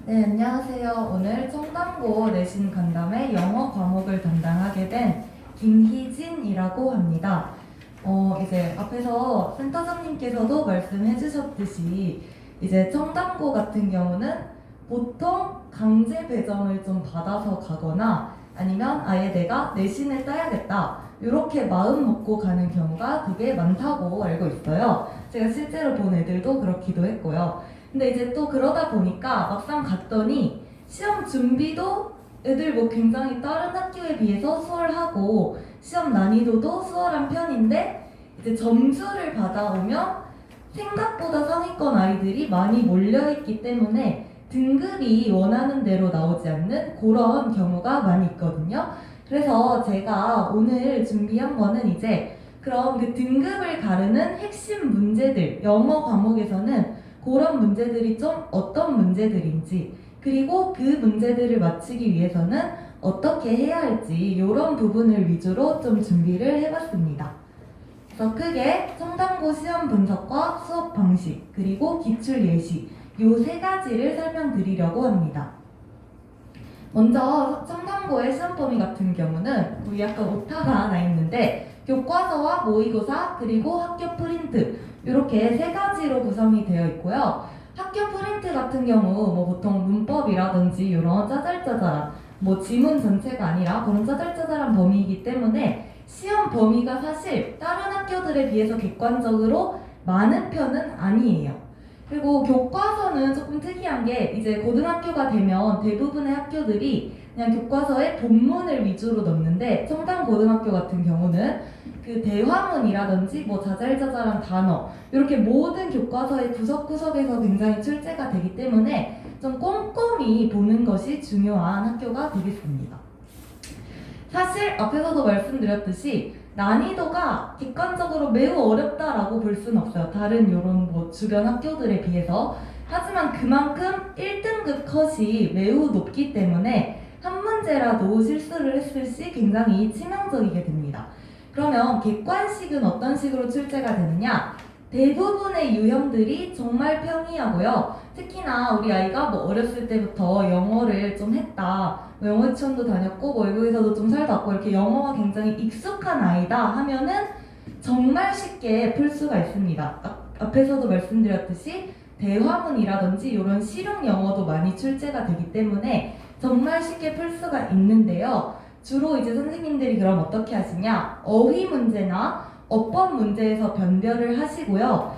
네, 안녕하세요. 오늘 청담고 내신 간담회 영어 과목을 담당하게 된 김희진이라고 합니다. 이제 앞에서 센터장님께서도 말씀해 주셨듯이 이제 청담고 같은 경우는 보통 강제 배정을 좀 받아서 가거나 아니면 아예 내가 내신을 따야겠다 이렇게 마음 먹고 가는 경우가 되게 많다고 알고 있어요. 제가 실제로 본 애들도 그렇기도 했고요. 근데 이제 또 그러다 보니까 막상 갔더니 시험 준비도 애들 뭐 굉장히 다른 학교에 비해서 수월하고 시험 난이도도 수월한 편인데 이제 점수를 받아오면 생각보다 상위권 아이들이 많이 몰려있기 때문에 등급이 원하는 대로 나오지 않는 그런 경우가 많이 있거든요. 그래서 제가 오늘 준비한 거는 이제 그럼 그 등급을 가르는 핵심 문제들, 영어 과목에서는 그런 문제들이 좀 어떤 문제들인지 그리고 그 문제들을 맞추기 위해서는 어떻게 해야 할지 이런 부분을 위주로 좀 준비를 해봤습니다. 그래서 크게 청담고 시험 분석과 수업 방식 그리고 기출 예시 요 세 가지를 설명드리려고 합니다. 먼저 청담고의 시험 범위 같은 경우는 우리 약간 오타가 나 있는데 교과서와 모의고사 그리고 학교 프린트 이렇게 세 가지로 구성이 되어 있고요. 학교 프린트 같은 경우 뭐 보통 문법이라든지 이런 짜잘짜잘한 뭐 지문 전체가 아니라 그런 짜잘짜잘한 범위이기 때문에 시험 범위가 사실 다른 학교들에 비해서 객관적으로 많은 편은 아니에요. 그리고 교과서는 조금 특이한 게 이제 고등학교가 되면 대부분의 학교들이 그냥 교과서에 본문을 위주로 넣는데 청담고등학교 같은 경우는 그 대화문이라든지 뭐 자잘자잘한 단어 이렇게 모든 교과서의 구석구석에서 굉장히 출제가 되기 때문에 좀 꼼꼼히 보는 것이 중요한 학교가 되겠습니다. 사실 앞에서도 말씀드렸듯이 난이도가 객관적으로 매우 어렵다라고 볼 수는 없어요. 다른 이런 뭐 주변 학교들에 비해서. 하지만 그만큼 1등급 컷이 매우 높기 때문에 한 문제라도 실수를 했을 시 굉장히 치명적이게 됩니다. 그러면 객관식은 어떤 식으로 출제가 되느냐? 대부분의 유형들이 정말 평이하고요. 특히나 우리 아이가 뭐 어렸을 때부터 영어를 좀 했다. 뭐 영어 유치원도 다녔고 뭐 외국에서도 좀 살다 왔고 이렇게 영어가 굉장히 익숙한 아이다 하면은 정말 쉽게 풀 수가 있습니다. 앞에서도 말씀드렸듯이 대화문이라든지 이런 실용 영어도 많이 출제가 되기 때문에 정말 쉽게 풀 수가 있는데요. 주로 이제 선생님들이 그럼 어떻게 하시냐? 어휘 문제나 어법 문제에서 변별을 하시고요.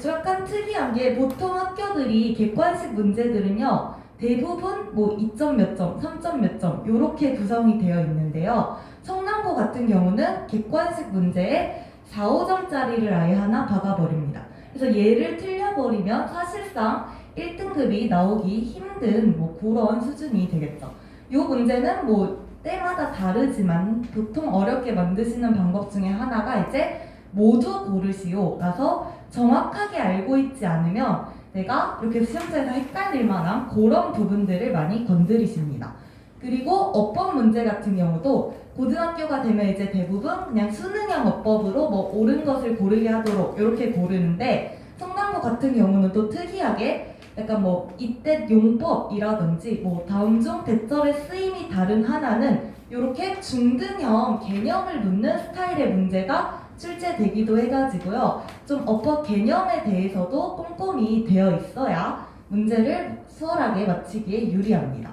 약간 특이한 게 보통 학교들이 객관식 문제들은요. 대부분 뭐 2점 몇 점, 3점 몇 점 이렇게 구성이 되어 있는데요. 청남고 같은 경우는 객관식 문제에 4, 5점짜리를 아예 하나 박아버립니다. 그래서 얘를 틀려버리면 사실상 1등급이 나오기 힘든 뭐 그런 수준이 되겠죠. 이 문제는 뭐 때마다 다르지만 보통 어렵게 만드시는 방법 중에 하나가 이제 모두 고르시오라서 정확하게 알고 있지 않으면 내가 이렇게 시험장에서 헷갈릴 만한 그런 부분들을 많이 건드리십니다. 그리고 어법 문제 같은 경우도 고등학교가 되면 이제 대부분 그냥 수능형 어법으로 뭐 옳은 것을 고르게 하도록 이렇게 고르는데 성남고 같은 경우는 또 특이하게 약간 뭐 이때 용법이라든지 뭐 다음 중 대절의 쓰임이 다른 하나는 이렇게 중등형 개념을 묻는 스타일의 문제가 출제되기도 해가지고요. 좀 어법 개념에 대해서도 꼼꼼히 되어 있어야 문제를 수월하게 맞히기에 유리합니다.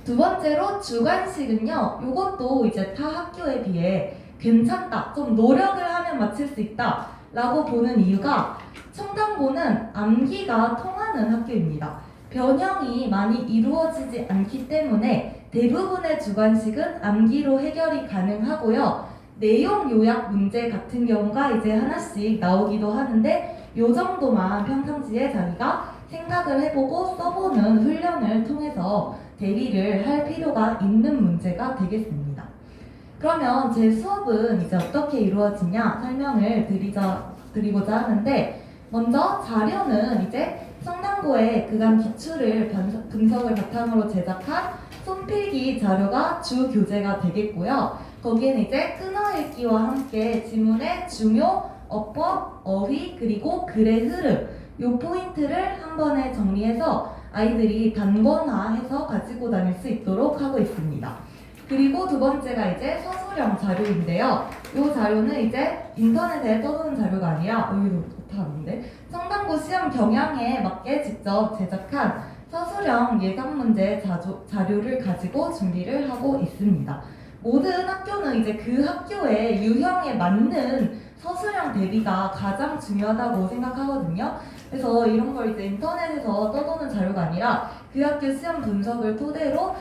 두 번째로 주관식은요. 이것도 이제 타 학교에 비해 괜찮다, 좀 노력을 하면 맞힐 수 있다 라고 보는 이유가 청담고는 암기가 통하는 학교입니다. 변형이 많이 이루어지지 않기 때문에 대부분의 주관식은 암기로 해결이 가능하고요. 내용 요약 문제 같은 경우가 이제 하나씩 나오기도 하는데 요 정도만 평상시에 자기가 생각을 해보고 써보는 훈련을 통해서 대비를 할 필요가 있는 문제가 되겠습니다. 그러면 제 수업은 이제 어떻게 이루어지냐 설명을 드리고자 하는데 먼저 자료는 이제 성남고의 그간 기출을 분석을 바탕으로 제작한 손필기 자료가 주 교재가 되겠고요. 거기에는 이제 끊어읽기와 함께 지문의 중요, 어법, 어휘, 그리고 글의 흐름 요 포인트를 한 번에 정리해서 아이들이 단권화해서 가지고 다닐 수 있도록 하고 있습니다. 그리고 두 번째가 이제 서술형 자료인데요. 이 자료는 이제 인터넷에 떠도는 자료가 아니라 여기도 못하는데 청담고 시험 경향에 맞게 직접 제작한 서술형 예상 문제 자료를 가지고 준비를 하고 있습니다. 모든 학교는 이제 그 학교의 유형에 맞는 서술형 대비가 가장 중요하다고 생각하거든요. 그래서 이런 걸 이제 인터넷에서 떠도는 자료가 아니라 그 학교 시험 분석을 토대로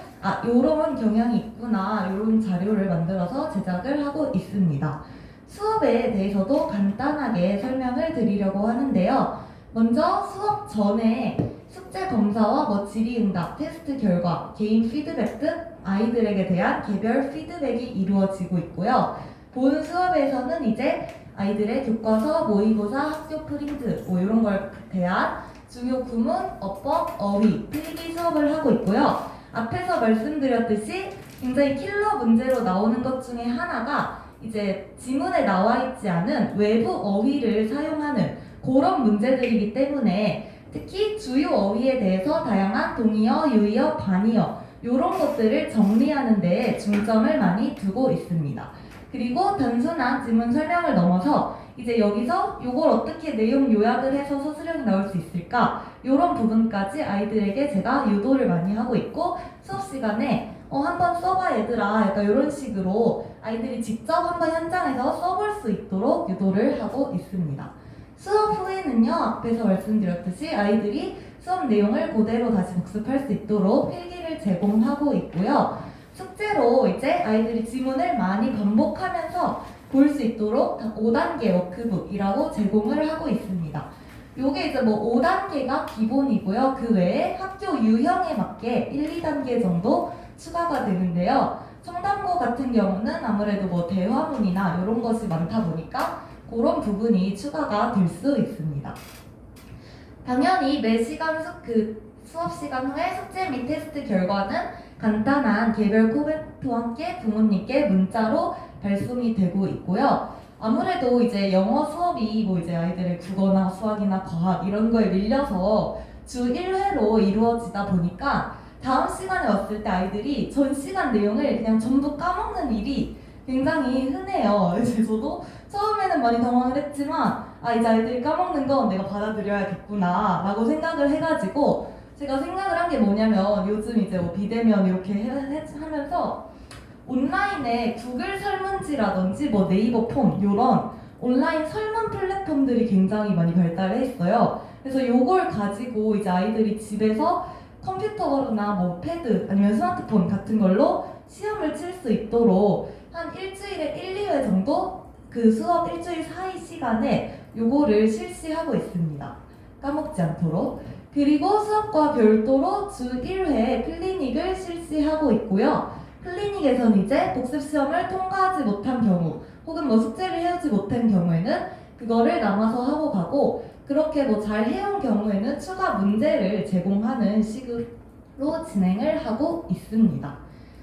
요런 경향이 있구나, 요런 자료를 만들어서 제작을 하고 있습니다. 수업에 대해서도 간단하게 설명을 드리려고 하는데요. 먼저 수업 전에 숙제 검사와 질의응답, 테스트 결과, 개인 피드백 등 아이들에게 대한 개별 피드백이 이루어지고 있고요. 본 수업에서는 이제 아이들의 교과서, 모의고사, 학교 프린트 이런 걸 대한 중요 구문, 어법, 어휘, 필기 수업을 하고 있고요. 앞에서 말씀드렸듯이 굉장히 킬러 문제로 나오는 것 중에 하나가 이제 지문에 나와 있지 않은 외부 어휘를 사용하는 그런 문제들이기 때문에 특히 주요 어휘에 대해서 다양한 동의어, 유의어, 반의어 이런 것들을 정리하는 데에 중점을 많이 두고 있습니다. 그리고 단순한 지문 설명을 넘어서 이제 여기서 이걸 어떻게 내용 요약을 해서 서술형이 나올 수 있을까 이런 부분까지 아이들에게 제가 유도를 많이 하고 있고 수업 시간에 한번 써봐 얘들아 약간 이런 식으로 아이들이 직접 한번 현장에서 써볼 수 있도록 유도를 하고 있습니다. 수업 후에는요, 앞에서 말씀드렸듯이 아이들이 수업 내용을 그대로 다시 복습할 수 있도록 필기를 제공하고 있고요. 숙제로 이제 아이들이 지문을 많이 반복하면서 볼 수 있도록 5단계 워크북이라고 제공을 하고 있습니다. 요게 이제 5단계가 기본이고요. 그 외에 학교 유형에 맞게 1, 2단계 정도 추가가 되는데요. 청담고 같은 경우는 아무래도 대화문이나 이런 것이 많다 보니까 그런 부분이 추가가 될 수 있습니다. 당연히 매 시간 수업 시간 후에 숙제 및 테스트 결과는 간단한 개별 코멘트와 함께 부모님께 문자로 발송이 되고 있고요. 아무래도 이제 영어 수업이 이제 아이들의 국어나 수학이나 과학 이런 거에 밀려서 주 1회로 이루어지다 보니까 다음 시간에 왔을 때 아이들이 전 시간 내용을 그냥 전부 까먹는 일이 굉장히 흔해요. 그래서 저도 처음에는 많이 당황을 했지만 이제 아이들이 까먹는 건 내가 받아들여야겠구나 라고 생각을 해가지고 제가 생각을 한 게 뭐냐면 요즘 이제 비대면 이렇게 하면서 온라인에 구글 설문지라든지 네이버 폼 이런 온라인 설문 플랫폼들이 굉장히 많이 발달을 했어요. 그래서 요걸 가지고 이제 아이들이 집에서 컴퓨터나 패드 아니면 스마트폰 같은 걸로 시험을 칠 수 있도록 한 일주일에 1, 2회 정도 그 수업 일주일 사이 시간에 요거를 실시하고 있습니다. 까먹지 않도록. 그리고 수업과 별도로 주 1회 클리닉을 실시하고 있고요. 클리닉에서는 이제 복습 시험을 통과하지 못한 경우 혹은 숙제를 해오지 못한 경우에는 그거를 남아서 하고 가고 그렇게 잘 해온 경우에는 추가 문제를 제공하는 식으로 진행을 하고 있습니다.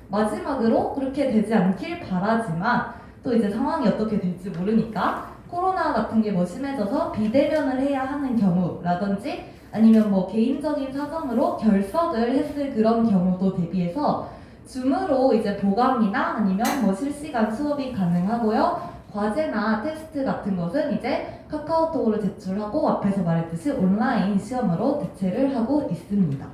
마지막으로 그렇게 되지 않길 바라지만 또 이제 상황이 어떻게 될지 모르니까 코로나 같은 게 심해져서 비대면을 해야 하는 경우라든지 아니면 개인적인 사정으로 결석을 했을 그런 경우도 대비해서 줌으로 이제 보강이나 아니면 실시간 수업이 가능하고요. 과제나 테스트 같은 것은 이제 카카오톡으로 제출하고 앞에서 말했듯이 온라인 시험으로 대체를 하고 있습니다.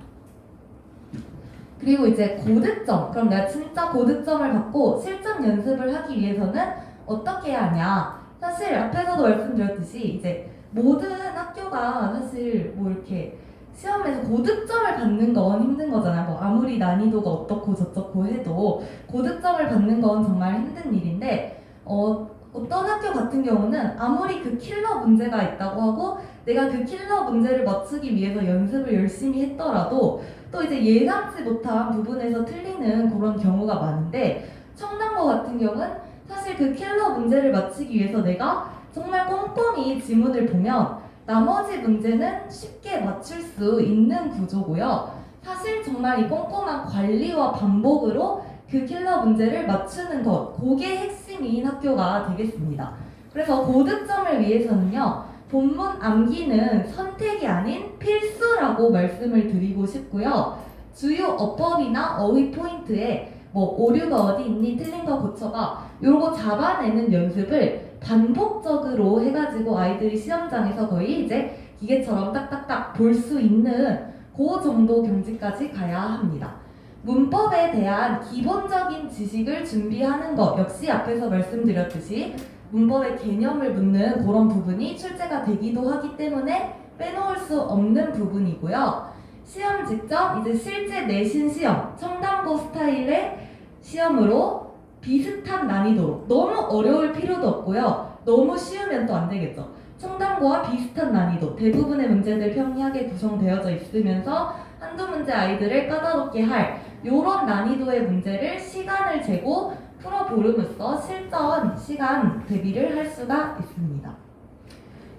그리고 이제 고득점, 그럼 내가 진짜 고득점을 받고 실전 연습을 하기 위해서는 어떻게 해야 하냐? 사실 앞에서도 말씀드렸듯이 이제 모든 학교가 사실 이렇게 시험에서 고득점을 받는 건 힘든 거잖아요. 아무리 난이도가 어떻고 저떻고 해도 고득점을 받는 건 정말 힘든 일인데 어떤 학교 같은 경우는 아무리 그 킬러 문제가 있다고 하고 내가 그 킬러 문제를 맞추기 위해서 연습을 열심히 했더라도 또 이제 예상치 못한 부분에서 틀리는 그런 경우가 많은데 청담고 같은 경우는 사실 그 킬러 문제를 맞추기 위해서 내가 정말 꼼꼼히 지문을 보면 나머지 문제는 쉽게 맞출 수 있는 구조고요. 사실 정말 이 꼼꼼한 관리와 반복으로 그 킬러 문제를 맞추는 것, 그게 핵심인 학교가 되겠습니다. 그래서 고득점을 위해서는요, 본문 암기는 선택이 아닌 필수라고 한다고 말씀을 드리고 싶고요. 주요 어법이나 어휘 포인트에 뭐 오류가 어디 있니, 틀린 거 고쳐봐, 요거 잡아내는 연습을 반복적으로 해가지고 아이들이 시험장에서 거의 이제 기계처럼 딱딱딱 볼 수 있는 그 정도 경지까지 가야 합니다. 문법에 대한 기본적인 지식을 준비하는 것 역시 앞에서 말씀드렸듯이 문법의 개념을 묻는 그런 부분이 출제가 되기도 하기 때문에 빼놓을 수 없는 부분이고요. 시험 직전 이제 실제 내신 시험, 청담고 스타일의 시험으로 비슷한 난이도로, 너무 어려울 필요도 없고요. 너무 쉬우면 또 안 되겠죠. 청담고와 비슷한 난이도, 대부분의 문제들 평이하게 구성되어져 있으면서 한두 문제 아이들을 까다롭게 할 이런 난이도의 문제를 시간을 재고 풀어보름으로써 실전 시간 대비를 할 수가 있습니다.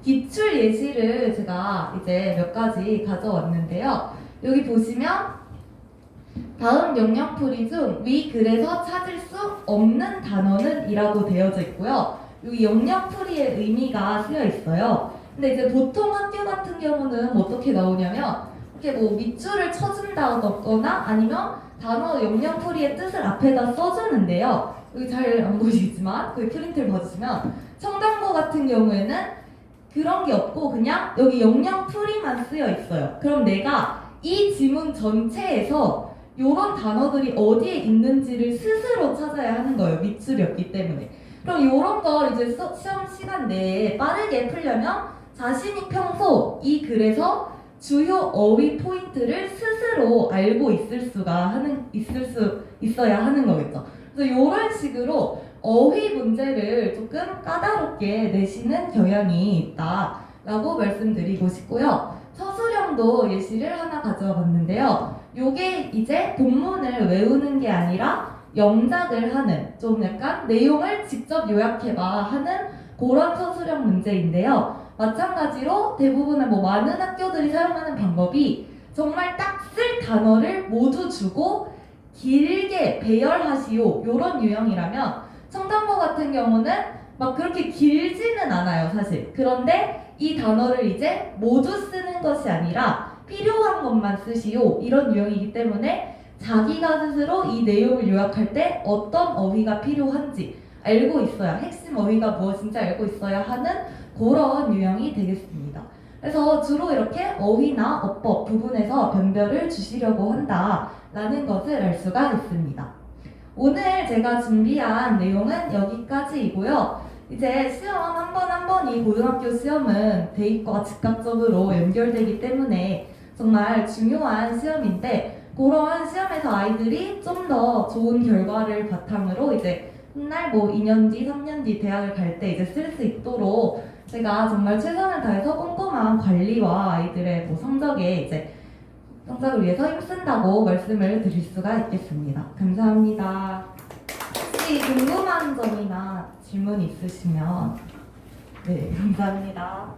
기출 예시를 제가 이제 몇 가지 가져왔는데요. 여기 보시면 다음 영역풀이 중 위 글에서 찾을 수 없는 단어는 이라고 되어져 있고요. 여기 영역풀이의 의미가 쓰여 있어요. 근데 이제 보통 학교 같은 경우는 어떻게 나오냐면 이렇게 뭐 밑줄을 쳐준다거나 아니면 단어 영역풀이의 뜻을 앞에다 써주는데요. 여기 잘 안 보이시지만 거기 프린트를 봐주시면 청담고 같은 경우에는 그런 게 없고 그냥 여기 영역풀이만 쓰여 있어요. 그럼 내가 이 지문 전체에서 이런 단어들이 어디에 있는지를 스스로 찾아야 하는 거예요. 밑줄이 없기 때문에. 그럼 이런 걸 이제 시험 시간 내에 빠르게 풀려면 자신이 평소 이 글에서 주요 어휘 포인트를 스스로 알고 있을 수 있어야 하는 거겠죠. 그래서 이런 식으로 어휘 문제를 조금 까다롭게 내시는 경향이 있다라고 말씀드리고 싶고요. 서술형도 예시를 하나 가져와 봤는데요. 요게 이제 본문을 외우는 게 아니라 영작을 하는, 좀 약간 내용을 직접 요약해봐 하는 그런 서술형 문제인데요. 마찬가지로 대부분의 뭐 많은 학교들이 사용하는 방법이 정말 딱 쓸 단어를 모두 주고 길게 배열하시오 요런 유형이라면 청담고 같은 경우는 막 그렇게 길지는 않아요 사실. 그런데 이 단어를 이제 모두 쓰는 것이 아니라 필요한 것만 쓰시오 이런 유형이기 때문에 자기가 스스로 이 내용을 요약할 때 어떤 어휘가 필요한지 알고 있어야, 핵심 어휘가 무엇인지 알고 있어야 하는 그런 유형이 되겠습니다. 그래서 주로 이렇게 어휘나 어법 부분에서 변별을 주시려고 한다라는 것을 알 수가 있습니다. 오늘 제가 준비한 내용은 여기까지이고요. 이제 시험 한 번 한 번이 고등학교 시험은 대입과 즉각적으로 연결되기 때문에 정말 중요한 시험인데 그런 시험에서 아이들이 좀 더 좋은 결과를 바탕으로 이제 훗날 뭐 2년 뒤, 3년 뒤 대학을 갈 때 이제 쓸 수 있도록 제가 정말 최선을 다해서 꼼꼼한 관리와 아이들의 뭐 성적을 위해서 힘쓴다고 말씀을 드릴 수가 있겠습니다. 감사합니다. 혹시 궁금한 점이나 질문 있으시면 네, 감사합니다.